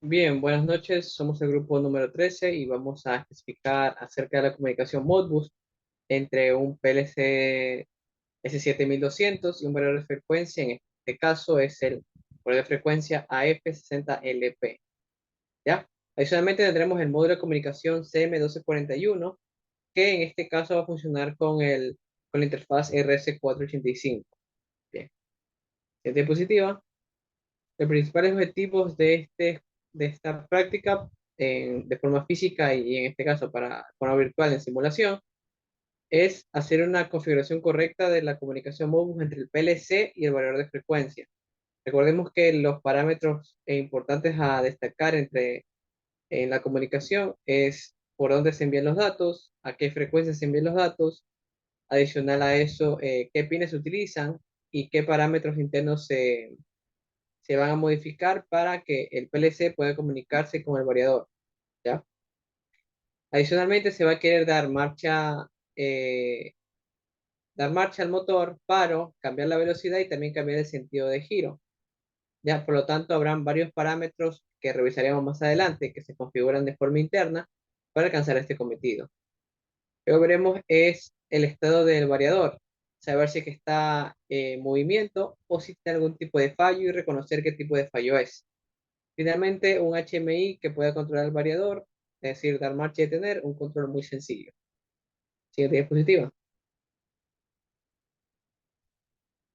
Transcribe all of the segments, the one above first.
Bien, buenas noches. Somos el grupo número 13 y vamos a especificar acerca de la comunicación Modbus entre un PLC S7200 y un valor de frecuencia. En este caso es el valor de frecuencia AF60LP. ¿Ya? Adicionalmente tendremos el módulo de comunicación CM1241, que en este caso va a funcionar con la interfaz RS485. Bien. Siguiente diapositiva. Los principales objetivos de esta práctica de forma física y en este caso para forma virtual en simulación es hacer una configuración correcta de la comunicación Modbus entre el PLC y el variador de frecuencia. Recordemos que los parámetros importantes a destacar en la comunicación es por dónde se envían los datos, a qué frecuencia se envían los datos, adicional a eso, qué pines se utilizan y qué parámetros internos se van a modificar para que el PLC pueda comunicarse con el variador, ¿ya? Adicionalmente, se va a querer eh, dar marcha al motor, paro, cambiar la velocidad y también cambiar el sentido de giro, ¿ya? Por lo tanto, habrán varios parámetros que revisaremos más adelante que se configuran de forma interna para alcanzar este cometido. Luego veremos es el estado del variador, saber si es que está en movimiento o si tiene algún tipo de fallo y reconocer qué tipo de fallo es. Finalmente, un HMI que pueda controlar el variador, es decir, dar marcha y detener, un control muy sencillo. Siguiente diapositiva.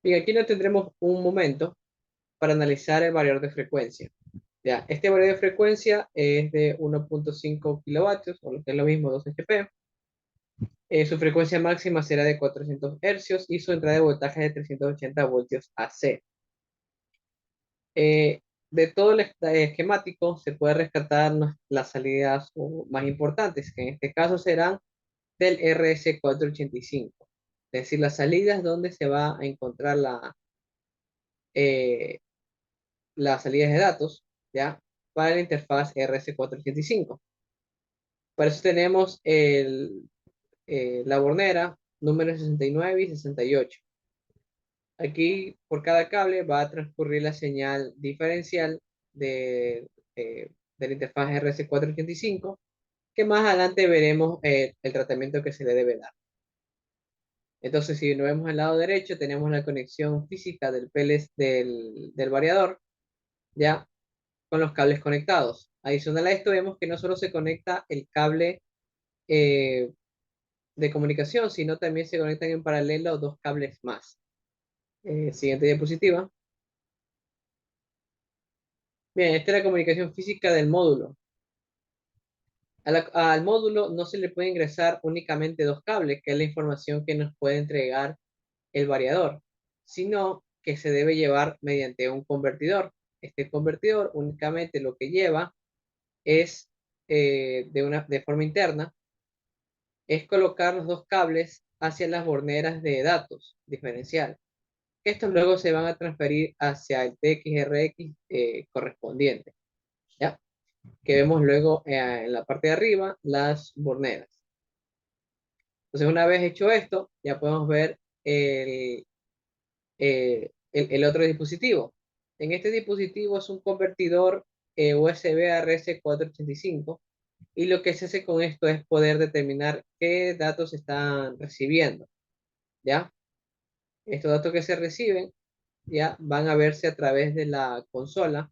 Bien, aquí no tendremos un momento para analizar el variador de frecuencia. Ya, este variador de frecuencia es de 1.5 kilovatios, o lo que es lo mismo, 2 HP. Su frecuencia máxima será de 400 hercios y su entrada de voltaje de 380 voltios AC. Eh, de todo el esquemático se puede rescatar las salidas más importantes, que en este caso serán del RS485. Es decir, las salidas donde se va a encontrar eh, las salidas de datos, ¿ya? Para la interfaz RS485. Para eso tenemos la bornera número 69 y 68. Aquí, por cada cable, va a transcurrir la señal diferencial de la interfaz RS485, que más adelante veremos el tratamiento que se le debe dar. Entonces, si nos vemos al lado derecho, tenemos la conexión física del PLC del variador, ya con los cables conectados. Adicional a esto, vemos que no solo se conecta el cable eh, de comunicación, sino también se conectan en paralelo dos cables más. Siguiente diapositiva. Bien, esta es la comunicación física del módulo. Al módulo no se le puede ingresar únicamente dos cables, que es la información que nos puede entregar el variador, sino que se debe llevar mediante un convertidor. Este convertidor únicamente lo que lleva es de forma interna, es colocar los dos cables hacia las borneras de datos diferencial. Estos luego se van a transferir hacia el TXRX correspondiente, ¿ya? Que vemos luego en la parte de arriba las borneras. Entonces, una vez hecho esto, ya podemos ver el otro dispositivo. En este dispositivo es un convertidor USB a RS485 y lo que se hace con esto es poder determinar qué datos están recibiendo, ¿ya? Estos datos que se reciben ya van a verse a través de la consola.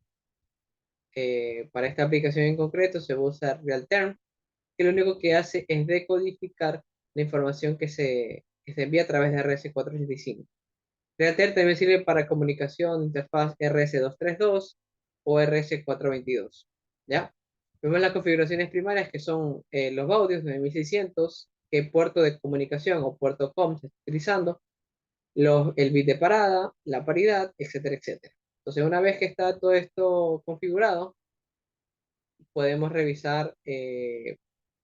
Para esta aplicación en concreto se usa RealTerm, que lo único que hace es decodificar la información que se envía a través de RS485. Reater también sirve para comunicación interfaz RS232 o RS422. ¿Ya? Vemos las configuraciones primarias que son los baudios 9600, qué puerto de comunicación o puerto COM se está utilizando, el bit de parada, la paridad, etcétera, etcétera. Entonces, una vez que está todo esto configurado, podemos revisar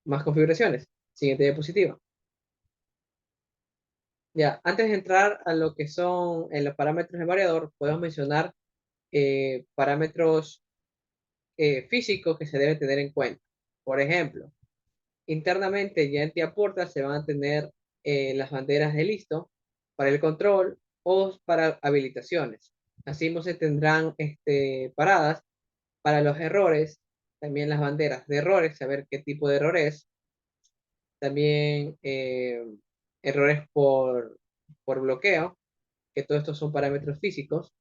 más configuraciones. Siguiente diapositiva. Ya, antes de entrar a lo que son los parámetros del variador, podemos mencionar parámetros físicos que se deben tener en cuenta. Por ejemplo, internamente ya en TIA se van a tener las banderas de listo para el control o para habilitaciones. Así mismo se tendrán paradas Para los errores, también las banderas de errores, saber qué tipo de error es. También errores por bloqueo, que todos estos son parámetros físicos.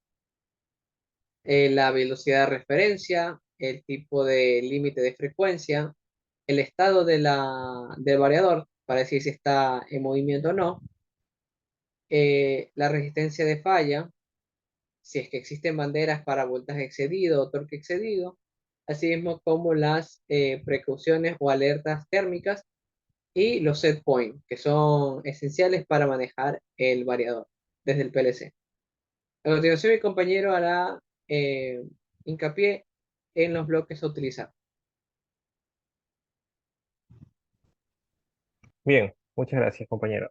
La velocidad de referencia, el tipo de límite de frecuencia, el estado del variador, para decir si está en movimiento o no, la resistencia de falla, si es que existen banderas para voltaje excedido o torque excedido, así mismo como las precauciones o alertas térmicas y los set points, que son esenciales para manejar el variador desde el PLC. A continuación, mi compañero hará eh, hincapié en los bloques a utilizar. Bien, muchas gracias, compañero.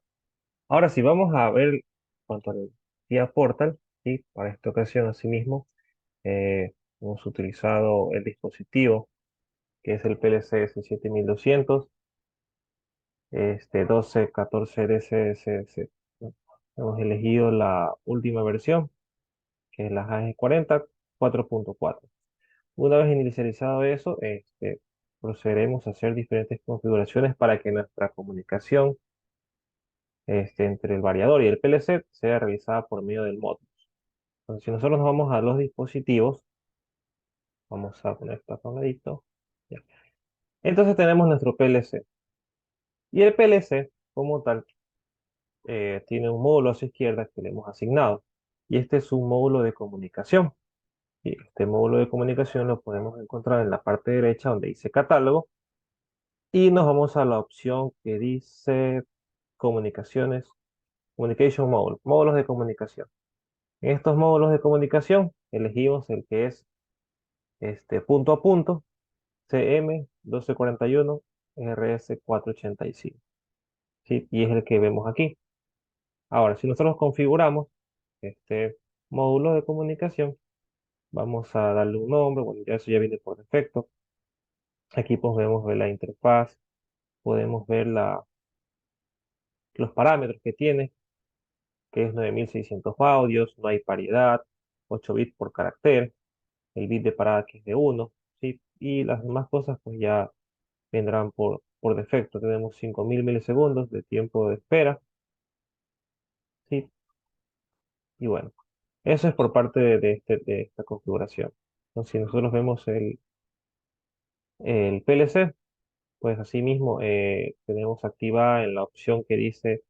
Ahora sí, vamos a ver en cuanto al guía Portal, y para esta ocasión, asimismo, hemos utilizado el dispositivo que es el PLC S7200, 1214 DCSS, ¿no? Hemos elegido la última versión, que es la AG40 4.4. Una vez inicializado eso, procederemos a hacer diferentes configuraciones para que nuestra comunicación entre el variador y el PLC sea realizada por medio del módulo. Entonces, si nosotros nos vamos a los dispositivos, vamos a poner esto acá a un ladito. Ya. Entonces tenemos nuestro PLC. Y el PLC, como tal, tiene un módulo a su izquierda que le hemos asignado. Y este es un módulo de comunicación. Y este módulo de comunicación lo podemos encontrar en la parte derecha donde dice catálogo. Y nos vamos a la opción que dice comunicaciones, Communication Module, módulos de comunicación. En estos módulos de comunicación elegimos el que es punto a punto, CM1241 RS485. ¿Sí? Y es el que vemos aquí. Ahora, si nosotros configuramos este módulo de comunicación, vamos a darle un nombre. Bueno, ya eso ya viene por defecto. Aquí podemos ver la interfaz, podemos ver los parámetros que tiene, que es 9600 audios, no hay paridad, 8 bits por carácter, el bit de parada que es de 1, ¿sí? Y las demás cosas pues ya vendrán por defecto. Tenemos 5000 milisegundos de tiempo de espera, ¿sí? Y bueno, eso es por parte de esta configuración. Entonces, si nosotros vemos el PLC, pues asimismo tenemos activada en la opción que dice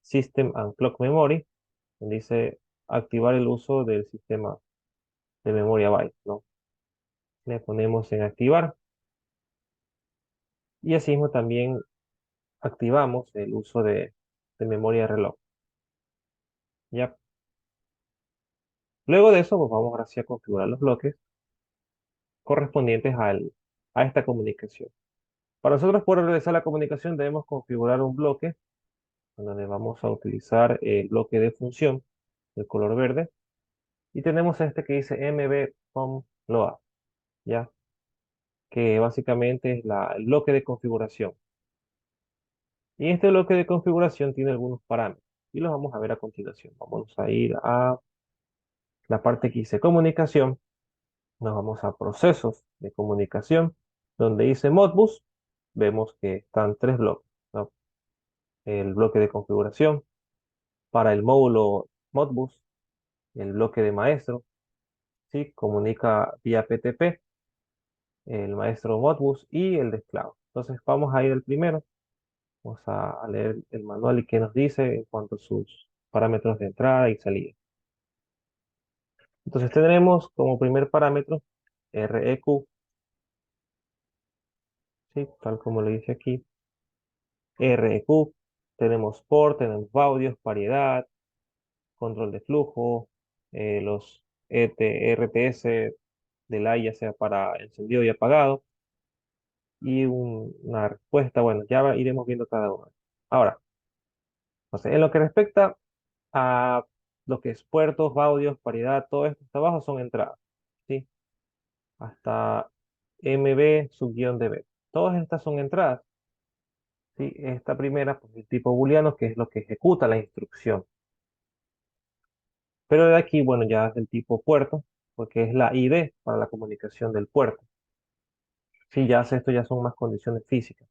System and Clock Memory, donde dice activar el uso del sistema de memoria byte, ¿no? Le ponemos en activar y asimismo también activamos el uso de memoria de reloj. ¿Ya? Luego de eso, pues vamos ahora sí a configurar los bloques correspondientes a esta comunicación. Para nosotros poder realizar la comunicación debemos configurar un bloque en donde vamos a utilizar el bloque de función de color verde y tenemos este que dice mbcom.load, ¿ya? Que básicamente es el bloque de configuración. Y este bloque de configuración tiene algunos parámetros y los vamos a ver a continuación. Vamos a ir a la parte que dice comunicación, nos vamos a procesos de comunicación, donde dice Modbus, vemos que están tres bloques, ¿no? El bloque de configuración para el módulo Modbus, el bloque de maestro, ¿sí? Comunica vía PTP, el maestro Modbus y el de esclavo. Entonces vamos a ir al primero, vamos a leer el manual y qué nos dice en cuanto a sus parámetros de entrada y salida. Entonces tendremos como primer parámetro REQ, ¿sí? Tal como lo dice aquí, REQ, tenemos port, tenemos audios, paridad, control de flujo, los RTS del AI, ya sea para encendido y apagado, y una respuesta. Bueno, ya iremos viendo cada uno. Ahora, entonces, en lo que respecta a lo que es puertos, audios, paridad, todo esto hasta abajo son entradas, ¿sí? Hasta MB subguión DB. Todas estas son entradas, ¿sí? Esta primera, pues el tipo booleano, que es lo que ejecuta la instrucción. Pero de aquí, bueno, ya es el tipo puerto, porque es la ID para la comunicación del puerto. Sí, ya esto ya son más condiciones físicas.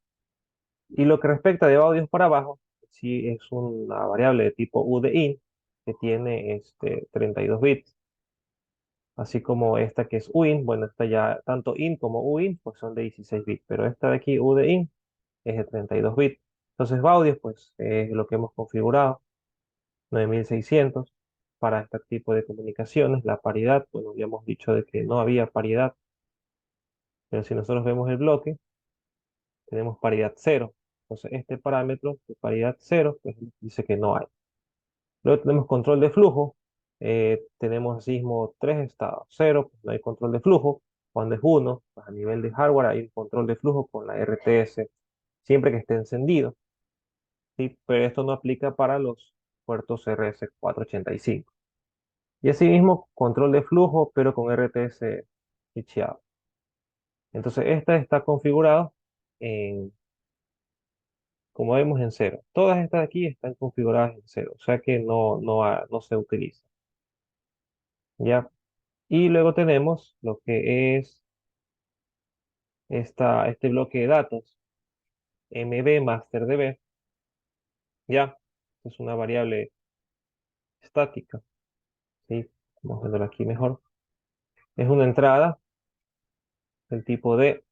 Y lo que respecta de audios para abajo, sí es una variable de tipo UDIN que tiene 32 bits, así como esta que es UIN. Bueno, esta ya, tanto IN como UIN, pues son de 16 bits, pero esta de aquí, UDIN, es de 32 bits. Entonces, audios, pues es lo que hemos configurado, 9600 para este tipo de comunicaciones. La paridad, bueno, ya hemos dicho de que no había paridad, pero si nosotros vemos el bloque, tenemos paridad cero. Entonces, este parámetro de paridad cero, pues dice que no hay. Luego tenemos control de flujo. Tenemos así mismo tres estados. Cero, pues no hay control de flujo. Cuando es uno, pues a nivel de hardware hay un control de flujo con la RTS siempre que esté encendido. ¿Sí? Pero esto no aplica para los puertos RS485. Y asimismo, control de flujo, pero con RTS switcheado. Entonces, esta está configurado en, como vemos, en cero. Todas estas de aquí están configuradas en cero, o sea que no se utiliza. ¿Ya? Y luego tenemos lo que es este bloque de datos, MB master DB, ¿ya? Es una variable estática, ¿sí? Vamos a verlo aquí mejor. Es una entrada del tipo D,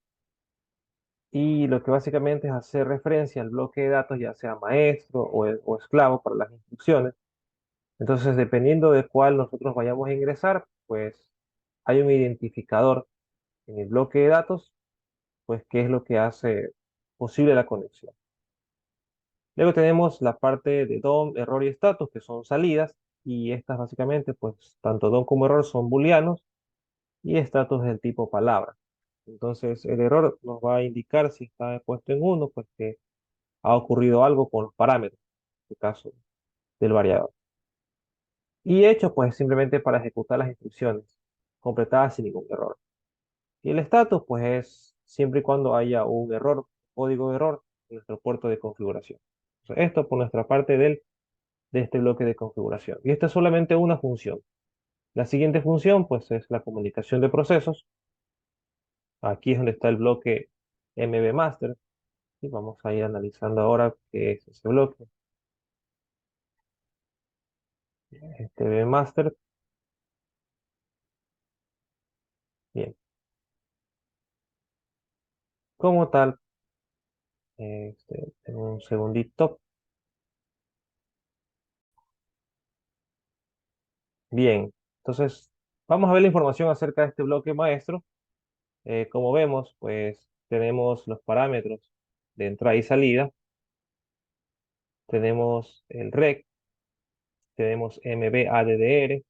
y lo que básicamente es hacer referencia al bloque de datos, ya sea maestro o esclavo para las instrucciones. Entonces, dependiendo de cuál nosotros vayamos a ingresar, pues hay un identificador en el bloque de datos, pues que es lo que hace posible la conexión. Luego tenemos la parte de DOM, error y status, que son salidas, y estas básicamente, pues tanto DOM como error son booleanos, y status es del tipo palabra. Entonces, el error nos va a indicar si está puesto en uno, pues que ha ocurrido algo con los parámetros, en este caso del variador. Y hecho, pues simplemente para ejecutar las instrucciones, completadas sin ningún error. Y el status, pues es siempre y cuando haya un error, código de error en nuestro puerto de configuración. Entonces, esto por nuestra parte de este bloque de configuración. Y esta es solamente una función. La siguiente función, pues, es la comunicación de procesos. Aquí es donde está el bloque MB Master. Y vamos a ir analizando ahora qué es ese bloque. Este MB Master. Bien. Como tal, un segundito. Bien. Entonces, vamos a ver la información acerca de este bloque maestro. Como vemos, pues tenemos los parámetros de entrada y salida, tenemos el rec, tenemos MBADDR,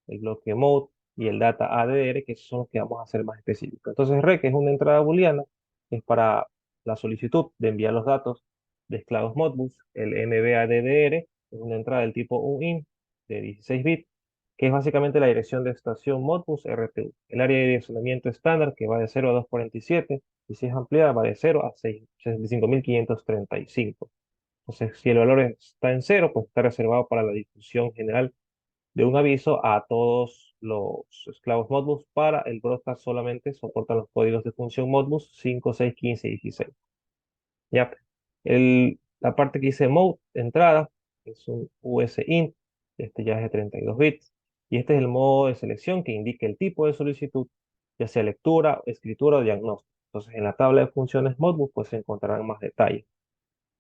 el bloque mode y el data ADDR, que son los que vamos a hacer más específicos. Entonces, rec es una entrada booleana, es para la solicitud de enviar los datos de esclavos Modbus. El MBADDR es una entrada del tipo UIN de 16 bits, que es básicamente la dirección de estación Modbus RTU. El área de direccionamiento estándar, que va de 0 a 247, y si es ampliada va de 0 a 65.535. Entonces, si el valor está en 0, pues está reservado para la difusión general de un aviso a todos los esclavos Modbus. Para el broadcast solamente soportan los códigos de función Modbus 5, 6, 15 y 16. Ya. La parte que dice mode, entrada, es un USINT, este ya es de 32 bits, y este es el modo de selección que indica el tipo de solicitud, ya sea lectura, escritura o diagnóstico. Entonces, en la tabla de funciones Modbus, pues se encontrarán más detalles.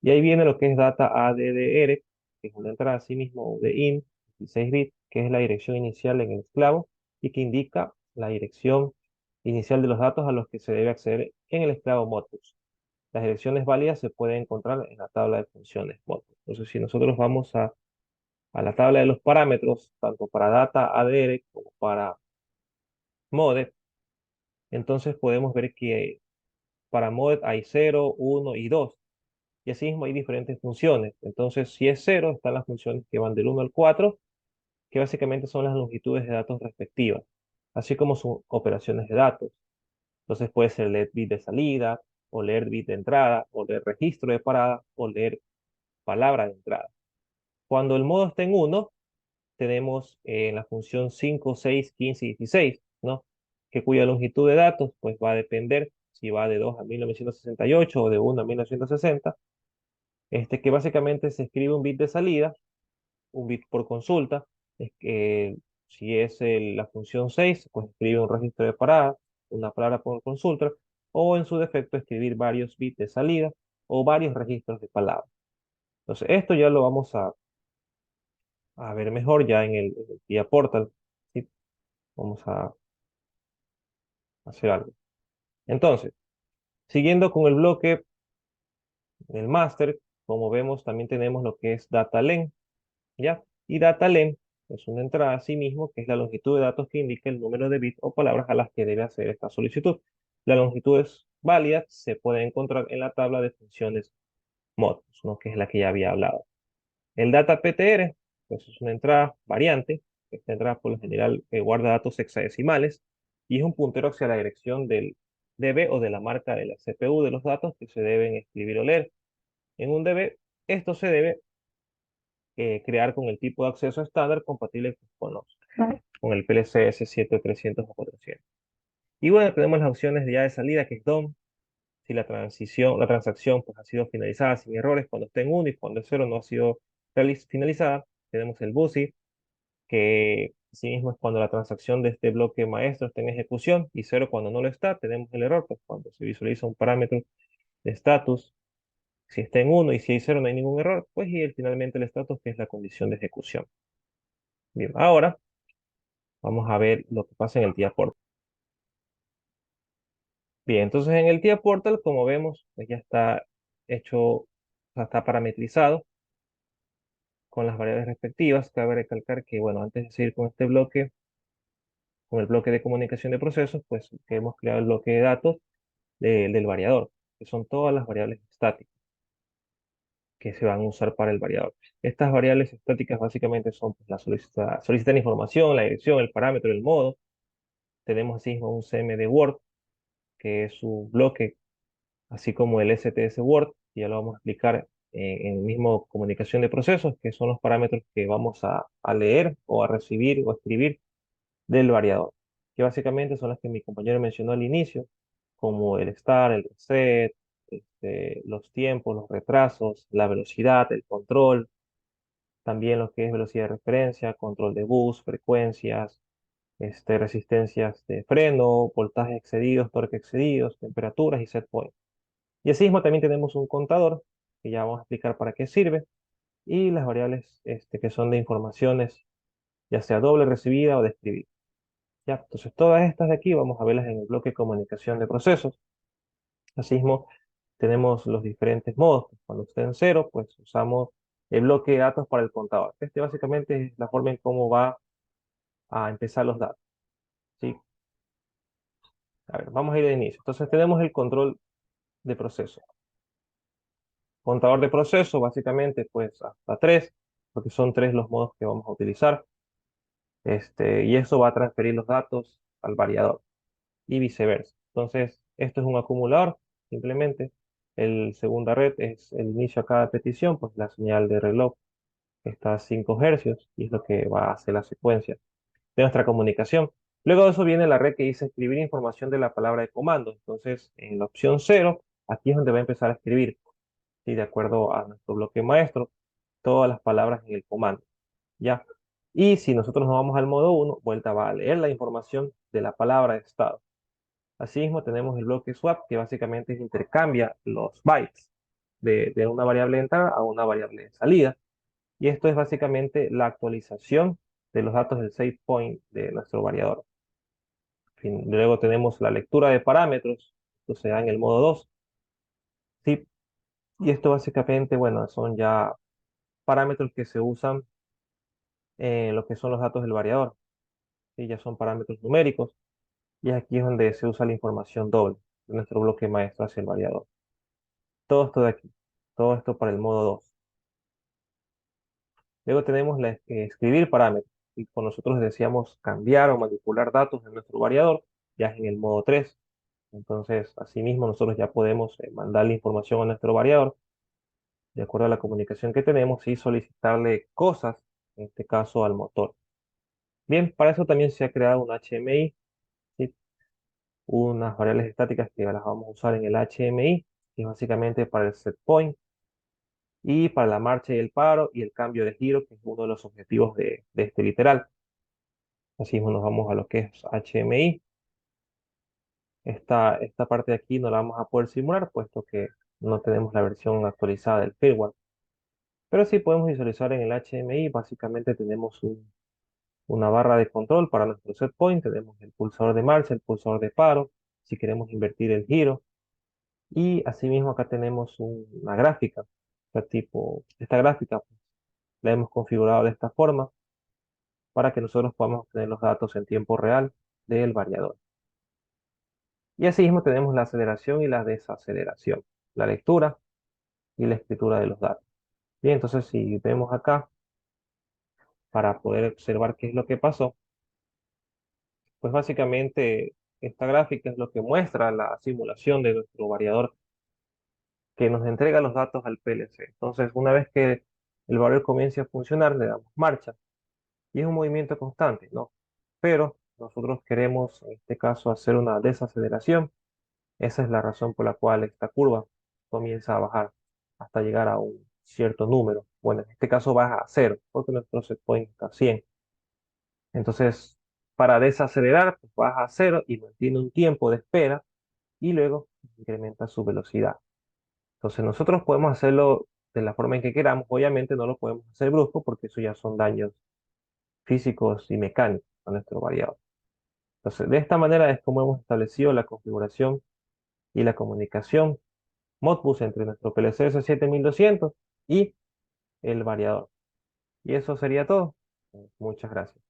Y ahí viene lo que es data ADDR, que es una entrada así mismo de IN, 16 bits, que es la dirección inicial en el esclavo y que indica la dirección inicial de los datos a los que se debe acceder en el esclavo Modbus. Las direcciones válidas se pueden encontrar en la tabla de funciones Modbus. Entonces, si nosotros vamos a la tabla de los parámetros, tanto para data ADR como para mode, entonces podemos ver que para mode hay 0, 1 y 2. Y así mismo hay diferentes funciones. Entonces, si es 0, están las funciones que van del 1 al 4, que básicamente son las longitudes de datos respectivas, así como sus operaciones de datos. Entonces puede ser leer bit de salida, o leer bit de entrada, o leer registro de parada, o leer palabra de entrada. Cuando el modo está en 1, tenemos la función 5, 6, 15 y 16, ¿no? Que cuya longitud de datos pues va a depender si va de 2 a 1968 o de 1 a 1960, que básicamente se escribe un bit de salida, un bit por consulta. Es que si es la función 6 pues escribe un registro de parada, una palabra por consulta, o en su defecto escribir varios bits de salida o varios registros de palabra. Entonces, esto ya lo vamos a ver mejor ya en el TIA Portal, ¿sí? Vamos a hacer algo. Entonces, siguiendo con el bloque del master, como vemos, también tenemos lo que es data len, ¿ya? Y data len es una entrada a sí mismo, que es la longitud de datos que indica el número de bits o palabras a las que debe hacer esta solicitud. La longitud es válida, se puede encontrar en la tabla de funciones modulus, ¿no? Que es la que ya había hablado. El data PTR, pues es una entrada variante. Esta entrada por lo general guarda datos hexadecimales y es un puntero hacia la dirección del DB o de la marca de la CPU de los datos que se deben escribir o leer. En un DB, esto se debe crear con el tipo de acceso estándar compatible con el PLC S7 300 o 400. Y bueno, tenemos las opciones de ya de salida, que es DOM, si la transacción pues, ha sido finalizada sin errores cuando esté en 1 y cuando en 0 no ha sido finalizada. Tenemos el BUSI, que asimismo es cuando la transacción de este bloque maestro está en ejecución y 0 cuando no lo está. Tenemos el error, pues cuando se visualiza un parámetro de estatus, si está en 1 y si hay 0 no hay ningún error, pues y finalmente el estatus que es la condición de ejecución. Bien, ahora vamos a ver lo que pasa en el TIA Portal. Bien, entonces en el TIA Portal, como vemos, pues ya está hecho, o sea, está parametrizado con las variables respectivas. Cabe recalcar que, bueno, antes de seguir con este bloque, con el bloque de comunicación de procesos, pues que hemos creado el bloque de datos del variador, que son todas las variables estáticas que se van a usar para el variador. Estas variables estáticas básicamente son pues, solicitan información, la dirección, el parámetro, el modo. Tenemos así un CMD Word, que es su bloque, así como el STS Word, y ya lo vamos a explicar en el mismo comunicación de procesos, que son los parámetros que vamos a leer o a recibir o a escribir del variador, que básicamente son las que mi compañero mencionó al inicio, como el start, el reset, los tiempos, los retrasos, la velocidad, el control, también lo que es velocidad de referencia, control de bus, frecuencias, resistencias de freno, voltajes excedidos, torque excedidos, temperaturas y set point. Y asimismo también tenemos un contador, que ya vamos a explicar para qué sirve, y las variables que son de informaciones, ya sea doble recibida o de escribir. Ya, entonces todas estas de aquí vamos a verlas en el bloque de comunicación de procesos. Asimismo, tenemos los diferentes modos. Cuando esté en cero, pues usamos el bloque de datos para el contador. Este básicamente es la forma en cómo va a empezar los datos. ¿Sí? A ver, vamos a ir de inicio. Entonces tenemos el control de proceso. Contador de proceso, básicamente, pues hasta 3, porque son 3 los modos que vamos a utilizar. Y eso va a transferir los datos al variador y viceversa. Entonces, esto es un acumulador, simplemente. El segunda red es el inicio a cada petición, pues la señal de reloj está a 5 hercios y es lo que va a hacer la secuencia de nuestra comunicación. Luego de eso viene la red que dice escribir información de la palabra de comando. Entonces, en la opción 0, aquí es donde va a empezar a escribir, ¿sí? De acuerdo a nuestro bloque maestro, todas las palabras en el comando. ¿Ya? Y si nosotros nos vamos al modo 1, vuelta va a leer la información de la palabra de estado. Asimismo, tenemos el bloque swap, que básicamente intercambia los bytes de una variable de entrada a una variable de salida. Y esto es básicamente la actualización de los datos del save point de nuestro variador. Luego tenemos la lectura de parámetros, esto se da en el modo 2. ¿Sí? Y esto básicamente, bueno, son ya parámetros que se usan en lo que son los datos del variador. ¿Sí? Ya son parámetros numéricos. Y aquí es donde se usa la información doble de nuestro bloque maestro hacia el variador. Todo esto de aquí. Todo esto para el modo 2. Luego tenemos escribir parámetros. Y cuando nosotros deseamos cambiar o manipular datos de nuestro variador, ya es en el modo 3. Entonces, asimismo, nosotros ya podemos mandar la información a nuestro variador, de acuerdo a la comunicación que tenemos, y solicitarle cosas, en este caso al motor. Bien, para eso también se ha creado un HMI, unas variables estáticas que las vamos a usar en el HMI, que es básicamente para el set point, y para la marcha y el paro y el cambio de giro, que es uno de los objetivos de este literal. Así mismo nos vamos a lo que es HMI. Esta parte de aquí no la vamos a poder simular, puesto que no tenemos la versión actualizada del firmware. Pero sí podemos visualizar en el HMI, básicamente tenemos una barra de control para nuestro set point, tenemos el pulsador de marcha, el pulsador de paro, si queremos invertir el giro, y asimismo acá tenemos una gráfica, esta gráfica pues, la hemos configurado de esta forma para que nosotros podamos obtener los datos en tiempo real del variador. Y asimismo tenemos la aceleración y la desaceleración, la lectura y la escritura de los datos. Bien, entonces si vemos acá, para poder observar qué es lo que pasó, pues básicamente esta gráfica es lo que muestra la simulación de nuestro variador que nos entrega los datos al PLC. Entonces, una vez que el variador comience a funcionar, le damos marcha y es un movimiento constante, ¿no? Pero nosotros queremos, en este caso, hacer una desaceleración. Esa es la razón por la cual esta curva comienza a bajar hasta llegar a un cierto número. Bueno, en este caso baja a cero, porque nuestro set point está a 100. Entonces, para desacelerar, pues baja a cero y mantiene un tiempo de espera y luego incrementa su velocidad. Entonces, nosotros podemos hacerlo de la forma en que queramos. Obviamente no lo podemos hacer brusco porque eso ya son daños físicos y mecánicos a nuestro variador. Entonces, de esta manera es como hemos establecido la configuración y la comunicación Modbus entre nuestro PLC S7200 y el variador. Y eso sería todo. Muchas gracias.